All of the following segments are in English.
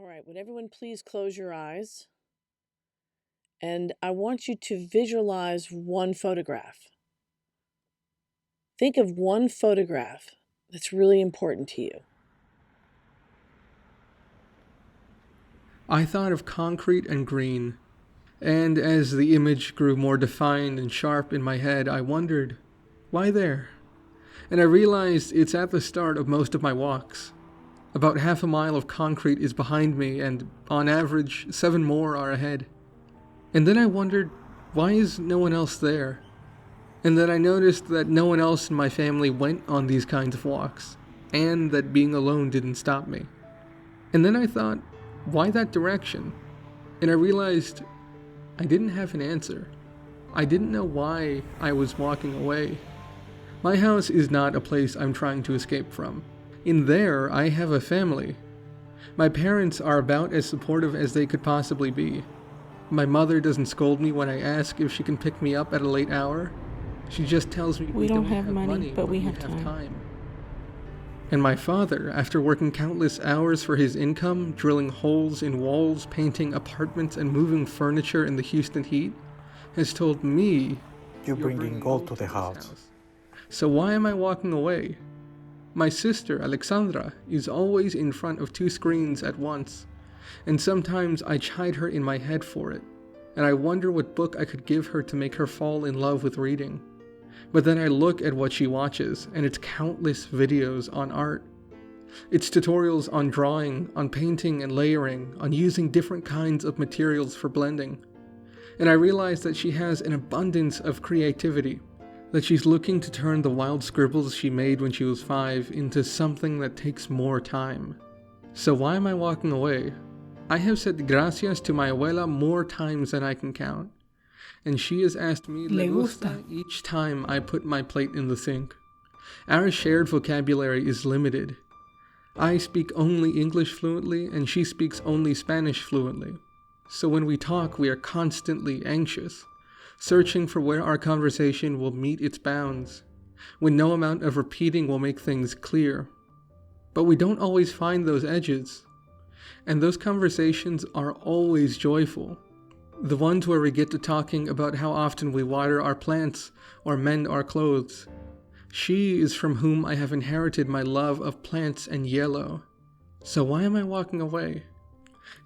All right, would everyone please close your eyes? And I want you to visualize one photograph. Think of one photograph that's really important to you. I thought of concrete and green, and as the image grew more defined and sharp in my head, I wondered, why there? And I realized it's at the start of most of my walks. About half a mile of concrete is behind me, and on average, 7 more are ahead. And then I wondered, why is no one else there? And then I noticed that no one else in my family went on these kinds of walks, and that being alone didn't stop me. And then I thought, why that direction? And I realized I didn't have an answer. I didn't know why I was walking away. My house is not a place I'm trying to escape from. In there, I have a family. My parents are about as supportive as they could possibly be. My mother doesn't scold me when I ask if she can pick me up at a late hour. She just tells me We don't have money, but we have time. And my father, after working countless hours for his income, drilling holes in walls, painting apartments, and moving furniture in the Houston heat, has told me, You're bringing gold to the house. So why am I walking away? My sister, Alexandra, is always in front of 2 screens at once, and sometimes I chide her in my head for it, and I wonder what book I could give her to make her fall in love with reading. But then I look at what she watches, and it's countless videos on art. It's tutorials on drawing, on painting and layering, on using different kinds of materials for blending. And I realize that she has an abundance of creativity, that she's looking to turn the wild scribbles she made when she was 5 into something that takes more time. So why am I walking away? I have said gracias to my abuela more times than I can count, and she has asked me Le gusta each time I put my plate in the sink. Our shared vocabulary is limited. I speak only English fluently, and she speaks only Spanish fluently. So when we talk, we are constantly anxious, searching for where our conversation will meet its bounds, when no amount of repeating will make things clear. But we don't always find those edges, and those conversations are always joyful. The ones where we get to talking about how often we water our plants or mend our clothes. She is from whom I have inherited my love of plants and yellow. So why am I walking away?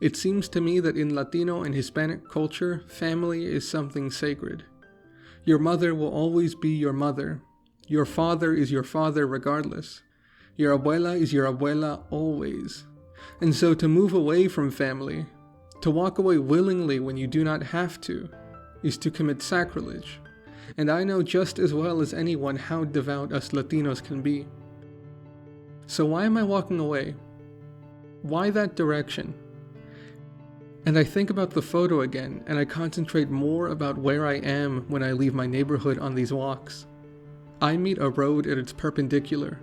It seems to me that in Latino and Hispanic culture, family is something sacred. Your mother will always be your mother. Your father is your father regardless. Your abuela is your abuela always. And so to move away from family, to walk away willingly when you do not have to, is to commit sacrilege. And I know just as well as anyone how devout us Latinos can be. So why am I walking away? Why that direction? And I think about the photo again, and I concentrate more about where I am when I leave my neighborhood on these walks. I meet a road at its perpendicular,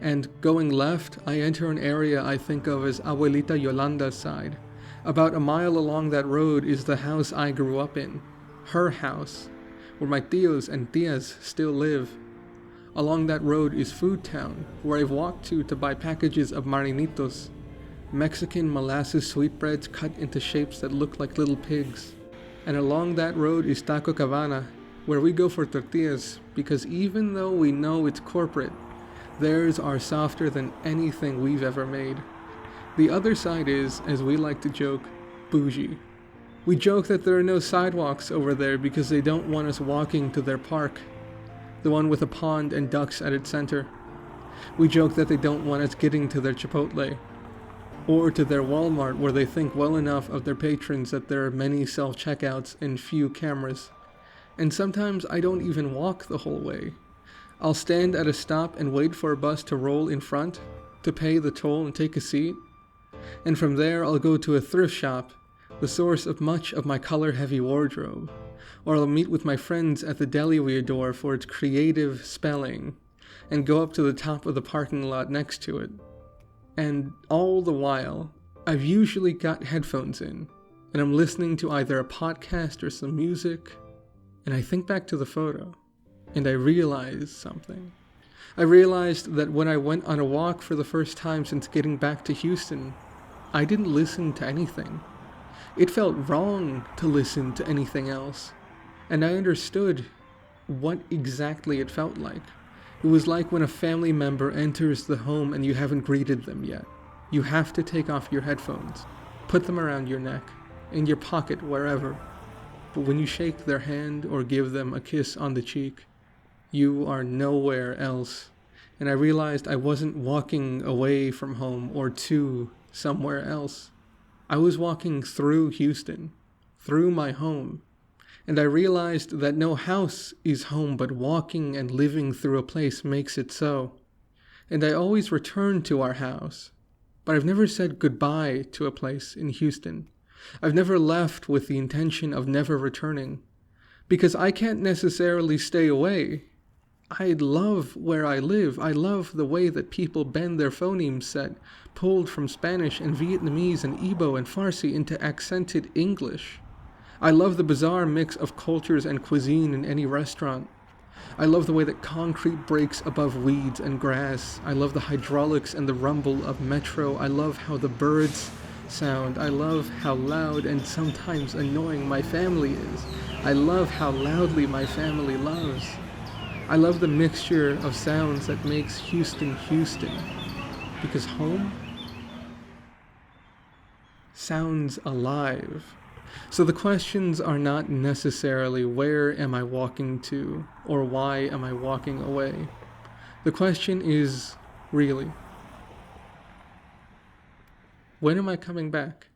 and going left, I enter an area I think of as Abuelita Yolanda's side. About a mile along that road is the house I grew up in, her house, where my tios and tias still live. Along that road is Food Town, where I've walked to buy packages of marinitos, Mexican molasses sweetbreads cut into shapes that look like little pigs. And along that road is Taco Cabana, where we go for tortillas, because even though we know it's corporate, theirs are softer than anything we've ever made. The other side is, as we like to joke, bougie. We joke that there are no sidewalks over there because they don't want us walking to their park, the one with a pond and ducks at its center. We joke that they don't want us getting to their Chipotle, or to their Walmart where they think well enough of their patrons that there are many self-checkouts and few cameras. And sometimes I don't even walk the whole way. I'll stand at a stop and wait for a bus to roll in front, to pay the toll and take a seat. And from there I'll go to a thrift shop, the source of much of my color-heavy wardrobe. Or I'll meet with my friends at the deli we adore for its creative spelling, and go up to the top of the parking lot next to it. And all the while, I've usually got headphones in, and I'm listening to either a podcast or some music, and I think back to the photo, and I realize something. I realized that when I went on a walk for the first time since getting back to Houston, I didn't listen to anything. It felt wrong to listen to anything else. And I understood what exactly it felt like. It was like when a family member enters the home and you haven't greeted them yet. You have to take off your headphones, put them around your neck, in your pocket, wherever. But when you shake their hand or give them a kiss on the cheek, you are nowhere else. And I realized I wasn't walking away from home or to somewhere else. I was walking through Houston, through my home. And I realized that no house is home, but walking and living through a place makes it so. And I always return to our house, but I've never said goodbye to a place in Houston. I've never left with the intention of never returning, because I can't necessarily stay away. I love where I live. I love the way that people bend their phoneme set, pulled from Spanish and Vietnamese and Igbo and Farsi into accented English. I love the bizarre mix of cultures and cuisine in any restaurant. I love the way that concrete breaks above weeds and grass. I love the hydraulics and the rumble of metro. I love how the birds sound. I love how loud and sometimes annoying my family is. I love how loudly my family loves. I love the mixture of sounds that makes Houston, Houston. Because home sounds alive. So the questions are not necessarily where am I walking to or why am I walking away. The question is really, when am I coming back?